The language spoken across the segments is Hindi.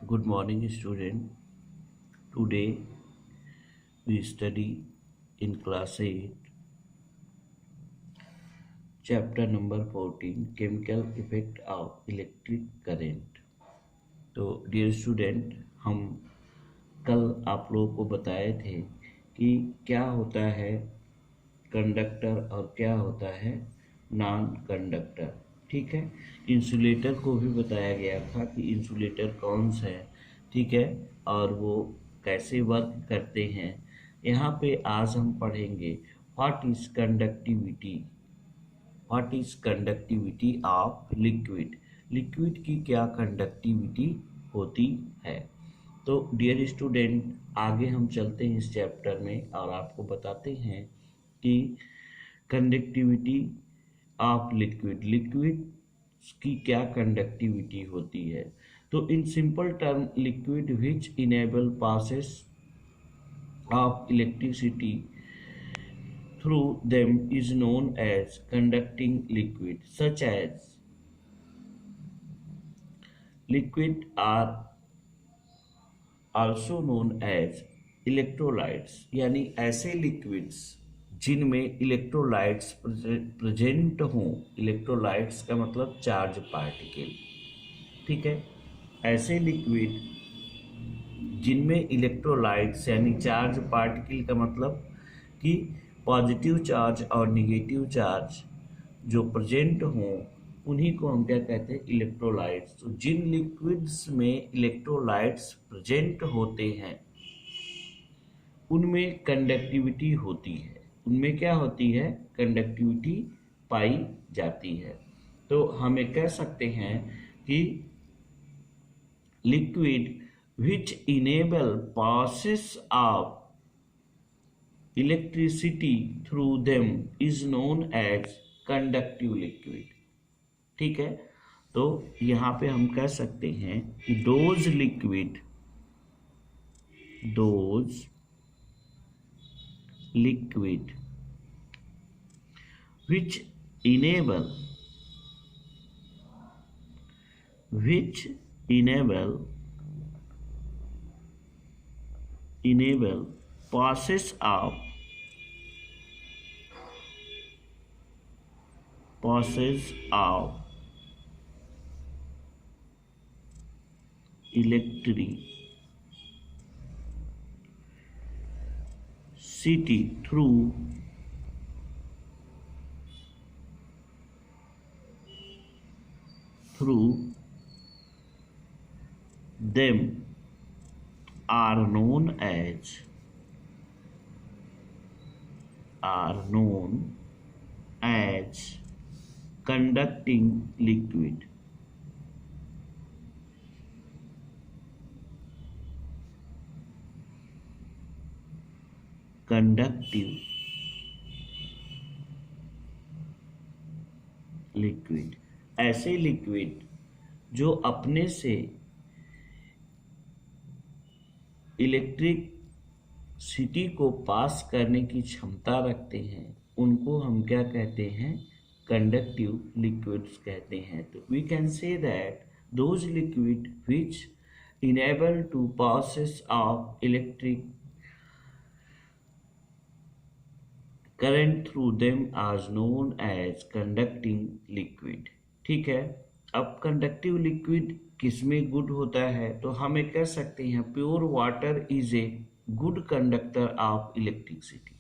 Good morning, student. Today we study in class 8, chapter number 14, Chemical Effect of Electric Current. तो डियर स्टूडेंट, हम कल आप लोगों को बताए थे कि क्या होता है कंडक्टर और क्या होता है नॉन कंडक्टर। ठीक है, इंसुलेटर को भी बताया गया था कि इंसुलेटर कौन सा है, ठीक है, और वो कैसे वर्क करते हैं। यहाँ पे आज हम पढ़ेंगे what is conductivity. What is conductivity of liquid. Liquid की क्या कंडक्टिविटी होती है। तो डियर स्टूडेंट, आगे हम चलते हैं इस चैप्टर में और आपको बताते हैं कि कंडक्टिविटी ऑफ लिक्विड, लिक्विड की क्या कंडक्टिविटी होती है। तो in simple term, liquid which enable passes of electricity through them is known as conducting liquid, such as liquid are also known as electrolytes, यानी ऐसे लिक्विड्स जिनमें इलेक्ट्रोलाइट्स प्रेजेंट हों। इलेक्ट्रोलाइट्स का मतलब चार्ज पार्टिकल, ठीक है। ऐसे लिक्विड जिनमें इलेक्ट्रोलाइट्स यानी चार्ज पार्टिकल का मतलब कि पॉजिटिव चार्ज और निगेटिव चार्ज जो प्रेजेंट हों, उन्हीं को हम क्या कहते हैं, इलेक्ट्रोलाइट्स। तो जिन लिक्विड्स में इलेक्ट्रोलाइट्स प्रेजेंट होते हैं उनमें कंडक्टिविटी होती है। उनमें क्या होती है, कंडक्टिविटी पाई जाती है। तो हमें कह सकते हैं कि liquid which enable passes of electricity through them is known as conductive liquid। ठीक है, तो यहाँ पे हम कह सकते हैं कि those liquid which enable passes of electricity through them are known as conducting liquid। Conductive liquid, ऐसे लिक्विड जो अपने से इलेक्ट्रिसिटी को पास करने की क्षमता रखते हैं, उनको हम क्या कहते हैं, कंडक्टिव लिक्विड्स कहते हैं। तो we can say that those liquid which enable to passes of electric current through them are known as conducting liquid। ठीक है, अब कंडक्टिव लिक्विड किसमें गुड होता है, तो हमें कह सकते हैं pure water is a good conductor of electricity.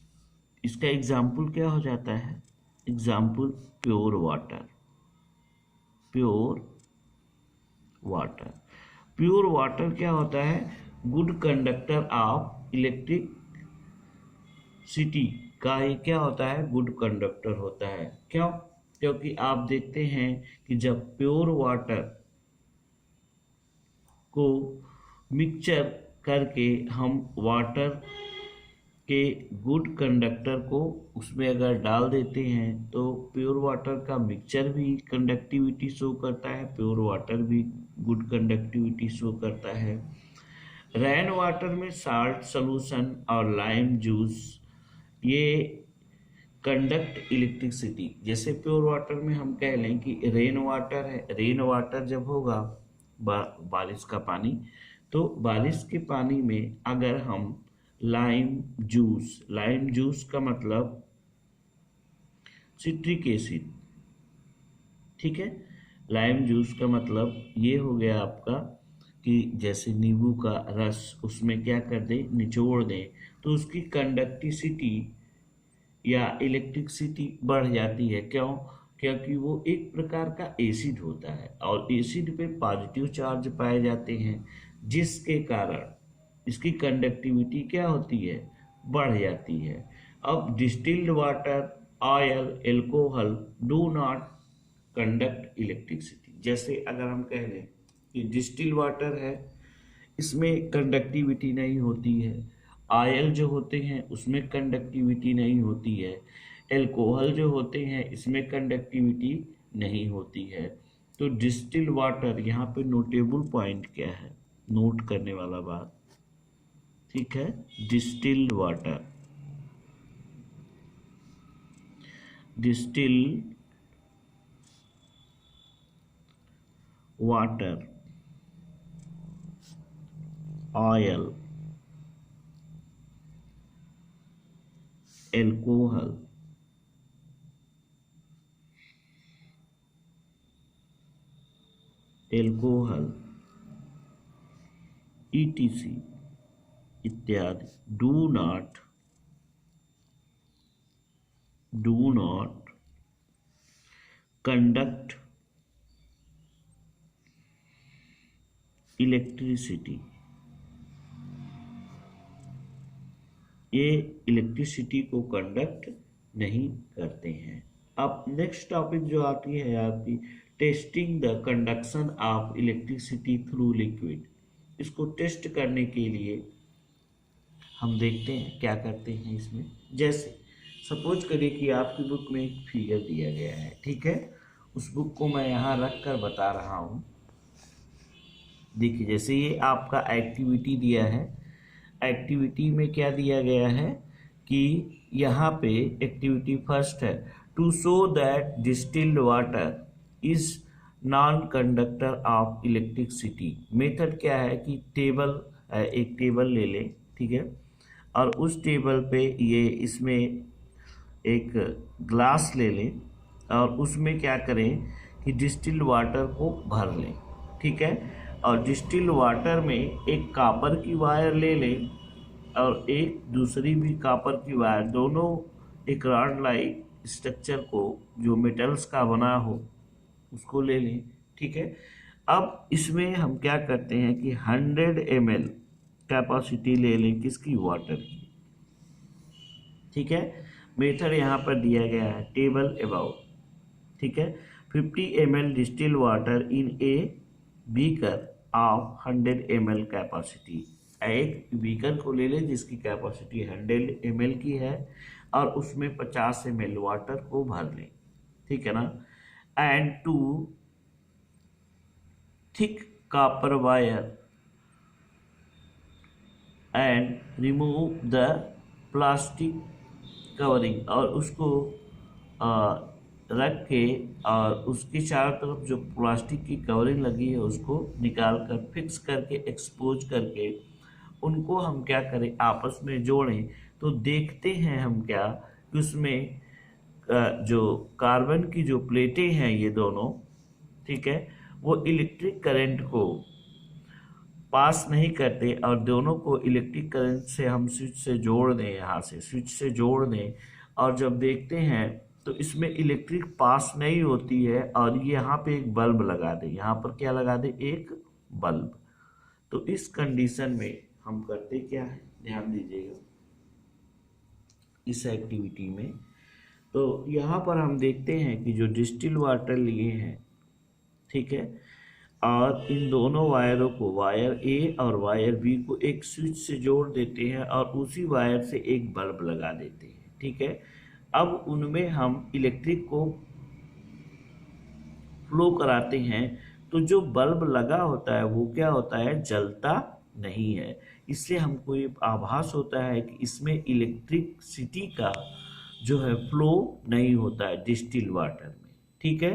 इसका एग्जाम्पल क्या हो जाता है, example pure water. Pure water क्या होता है, गुड कंडक्टर ऑफ इलेक्ट्रिसिटी का ये क्या होता है, गुड कंडक्टर होता है। क्यों, क्योंकि आप देखते हैं कि जब प्योर वाटर को मिक्सचर करके हम वाटर के गुड कंडक्टर को उसमें अगर डाल देते हैं तो प्योर वाटर का मिक्सचर भी कंडक्टिविटी शो करता है, प्योर वाटर भी गुड कंडक्टिविटी शो करता है। रेन वाटर में साल्ट सोल्यूशन और लाइम जूस ये कंडक्ट इलेक्ट्रिसिटी। जैसे प्योर वाटर में हम कह लें कि रेन वाटर है, रेन वाटर जब होगा बारिश का पानी, तो बारिश के पानी में अगर हम लाइम जूस का मतलब सिट्रिक एसिड, ठीक है। लाइम जूस का मतलब ये हो गया आपका कि जैसे नींबू का रस उसमें क्या कर दे, निचोड़ दे, तो उसकी कंडक्टिविटी या इलेक्ट्रिसिटी बढ़ जाती है। क्यों? क्योंकि वो एक प्रकार का एसिड होता है और एसिड पे पॉजिटिव चार्ज पाए जाते हैं, जिसके कारण इसकी कंडक्टिविटी क्या होती है, बढ़ जाती है। अब distilled water, oil, alcohol do not conduct electricity. जैसे अगर हम कह लें कि डिस्टिल्ड वाटर है, इसमें कंडक्टिविटी नहीं होती है। ऑयल जो होते हैं उसमें कंडक्टिविटी नहीं होती है। एल्कोहल जो होते हैं इसमें कंडक्टिविटी नहीं होती है। तो डिस्टिल्ड वाटर, यहाँ पे नोटेबल पॉइंट क्या है, नोट करने वाला बात, ठीक है। Distilled water, distilled water, oil, alcohol, ETC इत्यादि डू नॉट कंडक्ट इलेक्ट्रिसिटी। ये इलेक्ट्रिसिटी को कंडक्ट नहीं करते हैं। अब नेक्स्ट टॉपिक जो आती है आपकी, testing the conduction of electricity through liquid. इसको टेस्ट करने के लिए हम देखते हैं क्या करते हैं इसमें। जैसे सपोज करिए कि आपकी बुक में एक फिगर दिया गया है, ठीक है। उस बुक को मैं यहाँ रख कर बता रहा हूँ। देखिए, जैसे ये आपका एक्टिविटी दिया है, एक्टिविटी में क्या दिया गया है कि यहाँ पे एक्टिविटी फर्स्ट है, to show that distilled water is non conductor of electricity. Method क्या है कि टेबल, एक टेबल ले लें, ठीक है, और उस टेबल पे ये इसमें एक ग्लास ले लें और उसमें क्या करें कि डिस्टिल्ड वाटर को भर लें, ठीक है। और डिस्टिल्ड वाटर में एक कॉपर की वायर ले लें और एक दूसरी भी कॉपर की वायर, दोनों एक रॉड लाइक स्ट्रक्चर को जो मेटल्स का बना हो उसको ले लें, ठीक है। अब इसमें हम क्या करते हैं कि 100 ml कैपेसिटी ले लें, किसकी, वाटर की, ठीक है। मेथड यहाँ पर दिया गया है टेबल अबाउट, ठीक है। 50 ml distilled water in a beaker of 100 ml capacity. एक बीकर को ले लें जिसकी कैपेसिटी 100 ml की है और उसमें 50 ml वाटर को भर लें, ठीक है ना। And two thick copper wire and remove the plastic covering, और उसको रख के और उसके चारों तरफ जो प्लास्टिक की कवरिंग लगी है उसको निकाल कर फिक्स करके एक्सपोज करके उनको हम क्या करें, आपस में जोड़ें। तो देखते हैं हम क्या कि उसमें जो कार्बन की जो प्लेटें हैं ये दोनों, ठीक है, वो इलेक्ट्रिक करंट को पास नहीं करते और दोनों को इलेक्ट्रिक करंट से हम स्विच से जोड़ दें, यहाँ से स्विच से जोड़ दें, और जब देखते हैं तो इसमें इलेक्ट्रिक पास नहीं होती है और यहाँ पे एक बल्ब लगा दें, यहाँ पर क्या लगा दें, एक बल्ब। तो इस कंडीशन में हम करते क्या है, ध्यान दीजिएगा इस एक्टिविटी में। तो यहाँ पर हम देखते हैं कि जो डिस्टिल्ड वाटर लिए हैं, ठीक है, और इन दोनों वायरों को, वायर ए और वायर बी को एक स्विच से जोड़ देते हैं और उसी वायर से एक बल्ब लगा देते हैं, ठीक है। अब उनमें हम इलेक्ट्रिक को फ्लो कराते हैं, तो जो बल्ब लगा होता है वो क्या होता है, जलता नहीं है। इससे हमको ये आभास होता है कि इसमें इलेक्ट्रिसिटी का जो है फ्लो नहीं होता है डिस्टिल्ड वाटर में, ठीक है।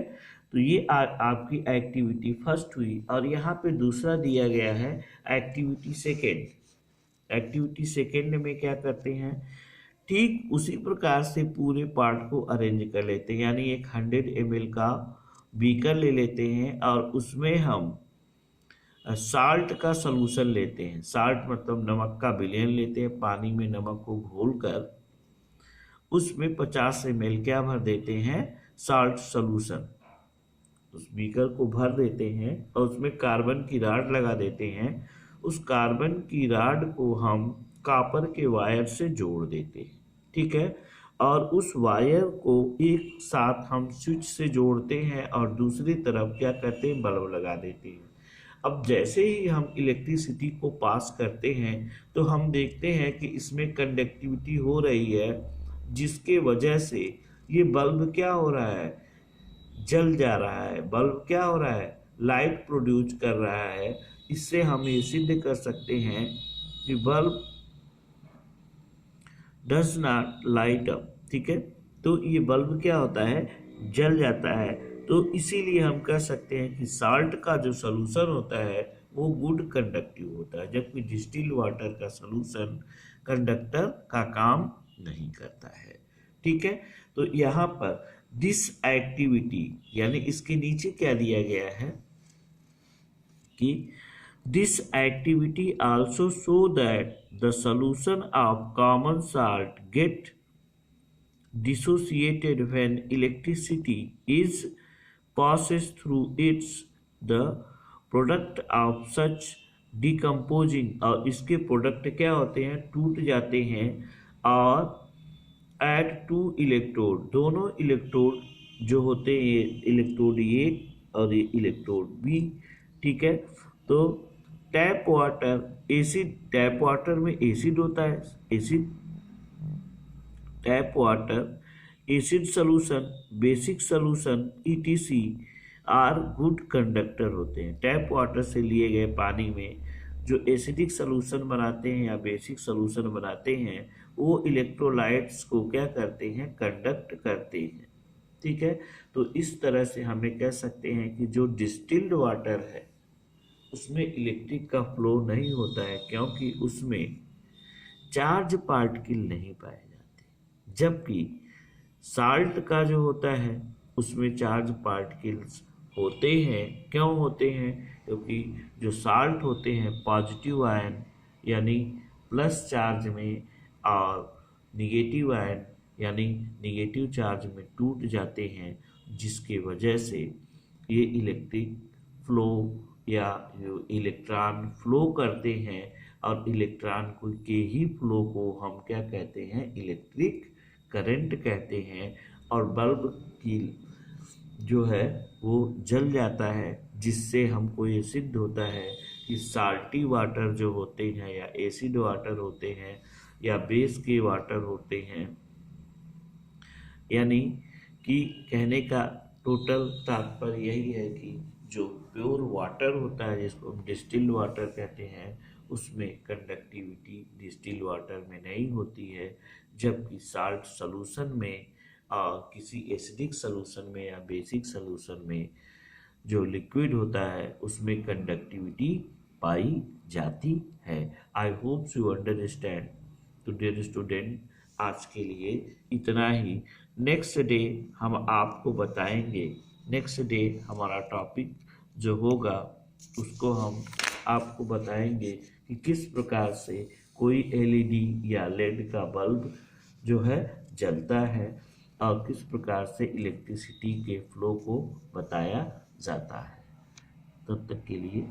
तो ये आपकी एक्टिविटी फर्स्ट हुई। और यहाँ पे दूसरा दिया गया है एक्टिविटी सेकेंड। एक्टिविटी सेकेंड में क्या करते हैं, ठीक उसी प्रकार से पूरे पार्ट को अरेंज कर लेते हैं। यानी एक 100 ml का बीकर ले लेते हैं और उसमें हम साल्ट का सलूशन लेते हैं। साल्ट मतलब नमक का विलयन लेते हैं, पानी में नमक को घोलकर उसमें 50 ml क्या भर देते हैं, साल्ट सलूशन। उस बीकर को भर देते हैं और उसमें कार्बन की राड लगा देते हैं। उस कार्बन की राड को हम कॉपर के वायर से जोड़ देते हैं, ठीक है। और उस वायर को एक साथ हम स्विच से जोड़ते हैं और दूसरी तरफ क्या करते हैं, बल्ब लगा देते हैं। अब जैसे ही हम इलेक्ट्रिसिटी को पास करते हैं तो हम देखते हैं कि इसमें कंडक्टिविटी हो रही है, जिसके वजह से ये बल्ब क्या हो रहा है, जल जा रहा है। बल्ब क्या हो रहा है, लाइट प्रोड्यूस कर रहा है। इससे हम ये सिद्ध कर सकते हैं कि bulb does not light up, ठीक है। तो ये बल्ब क्या होता है, जल जाता है। तो इसीलिए हम कह सकते हैं कि साल्ट का जो सलूशन होता है वो गुड कंडक्टिव होता है, जबकि डिस्टिल्ड वाटर का सलूशन कंडक्टर का काम नहीं करता है, ठीक है। तो यहाँ पर दिस एक्टिविटी यानी इसके नीचे क्या दिया गया है कि this activity also show that the solution of common salt get dissociated when electricity is passes through its the product of such decomposing, और इसके प्रोडक्ट क्या होते हैं, टूट जाते हैं। और एट टू इलेक्ट्रोड, दोनों इलेक्ट्रोड जो होते हैं, इलेक्ट्रोड ए और ये इलेक्ट्रोड बी, ठीक है। तो tap water acid, tap water में एसिड होता है, acid tap water acid solution, basic solution ETC are good conductor होते हैं। टैप वाटर से लिए गए पानी में जो एसिडिक सॉल्यूशन बनाते हैं या बेसिक सॉल्यूशन बनाते हैं, वो इलेक्ट्रोलाइट्स को क्या करते हैं, कंडक्ट करते हैं, ठीक है। तो इस तरह से हमें कह सकते हैं कि जो डिस्टिल्ड वाटर है उसमें इलेक्ट्रिक का फ्लो नहीं होता है, क्योंकि उसमें चार्ज पार्टिकल नहीं पाए जाते। जबकि साल्ट का जो होता है उसमें चार्ज पार्टिकल्स होते हैं। क्यों होते हैं, क्योंकि जो साल्ट होते हैं पॉजिटिव आयन यानी प्लस चार्ज में और निगेटिव आयन यानी निगेटिव चार्ज में टूट जाते हैं, जिसके वजह से ये इलेक्ट्रिक फ्लो या इलेक्ट्रॉन फ्लो करते हैं। और इलेक्ट्रॉन को के ही फ्लो को हम क्या कहते हैं, इलेक्ट्रिक करंट कहते हैं। और बल्ब की जो है वो जल जाता है, जिससे हमको ये सिद्ध होता है कि साल्टी वाटर जो होते हैं या एसिड वाटर होते हैं या बेस के वाटर होते हैं, यानी कि कहने का टोटल तात्पर्य यही है कि जो प्योर वाटर होता है जिसको हम डिस्टिल्ड वाटर कहते हैं, उसमें कंडक्टिविटी डिस्टिल्ड वाटर में नहीं होती है। जबकि साल्ट सॉल्यूशन में और किसी एसिडिक सॉल्यूशन में या बेसिक सॉल्यूशन में जो लिक्विड होता है उसमें कंडक्टिविटी पाई जाती है। I hope you understand. तो डियर स्टूडेंट, आज के लिए इतना ही। नेक्स्ट डे हम आपको बताएंगे, नेक्स्ट डे हमारा टॉपिक जो होगा उसको हम आपको बताएंगे कि किस प्रकार से कोई एलईडी या लेड का बल्ब जो है जलता है और किस प्रकार से इलेक्ट्रिसिटी के फ्लो को बताया जाता है। तब तक के लिए